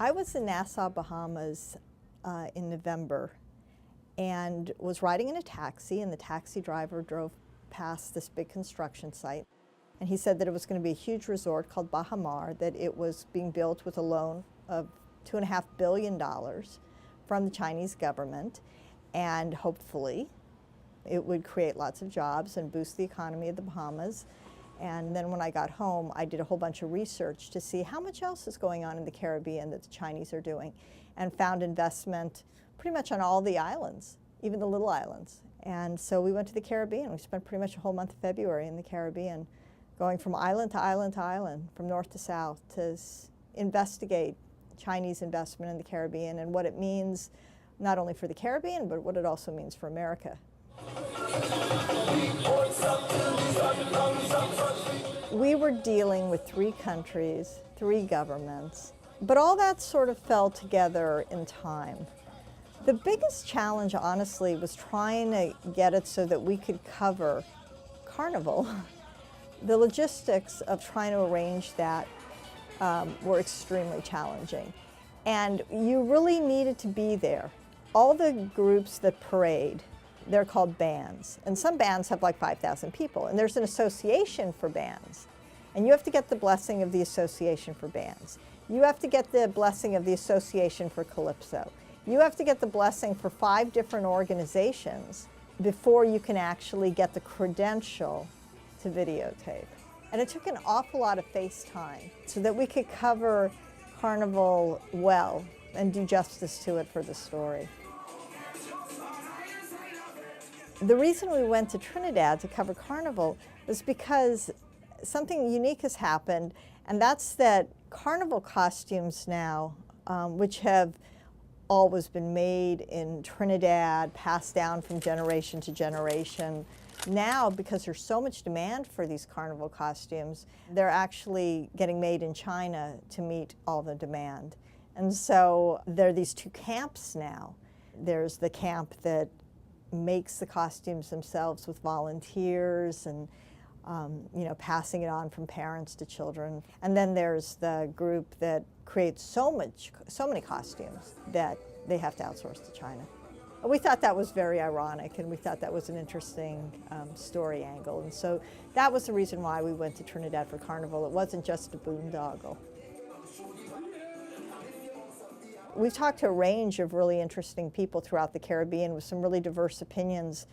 I was in Nassau, Bahamas in November and was riding in a taxi, and the taxi driver drove past this big construction site. And he said that it was going to be a huge resort called Baha Mar, that it was being built with a loan of $2.5 billion from the Chinese government, and hopefully it would create lots of jobs and boost the economy of the Bahamas. And then when I got home, I did a whole bunch of research to see how much else is going on in the Caribbean that the Chinese are doing, and found investment pretty much on all the islands, even the little islands. And so we went to the Caribbean. We spent pretty much a whole month of February in the Caribbean, going from island to island to island, from north to south, to investigate Chinese investment in the Caribbean and what it means not only for the Caribbean, but what it also means for America. We were dealing with 3 countries, 3 governments, but all that sort of fell together in time. The biggest challenge, honestly, was trying to get it so that we could cover Carnival. The logistics of trying to arrange that were extremely challenging. And you really needed to be there. All the groups that parade, they're called bands. And some bands have like 5,000 people. And there's an association for bands. And you have to get the blessing of the association for bands. You have to get the blessing of the association for Calypso. You have to get the blessing for 5 different organizations before you can actually get the credential to videotape. And it took an awful lot of face time so that we could cover Carnival well and do justice to it for the story. The reason we went to Trinidad to cover Carnival was because something unique has happened, and that's that Carnival costumes now, which have always been made in Trinidad, passed down from generation to generation. Now, because there's so much demand for these Carnival costumes, they're actually getting made in China to meet all the demand. And so there are these 2 camps now. There's the camp that makes the costumes themselves with volunteers and passing it on from parents to children. And then there's the group that creates so many costumes that they have to outsource to China. We thought that was very ironic, and we thought that was an interesting story angle. And so that was the reason why we went to Trinidad for Carnival. It wasn't just a boondoggle. We've talked to a range of really interesting people throughout the Caribbean with some really diverse opinions.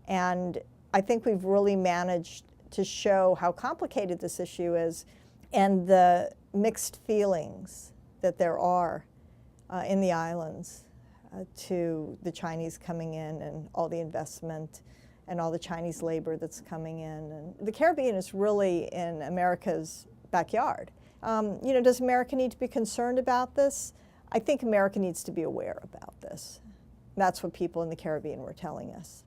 And I think we've really managed to show how complicated this issue is and the mixed feelings that there are in the islands to the Chinese coming in and all the investment and all the Chinese labor that's coming in. And the Caribbean is really in America's backyard. Does America need to be concerned about this? I think America needs to be aware about this. That's what people in the Caribbean were telling us.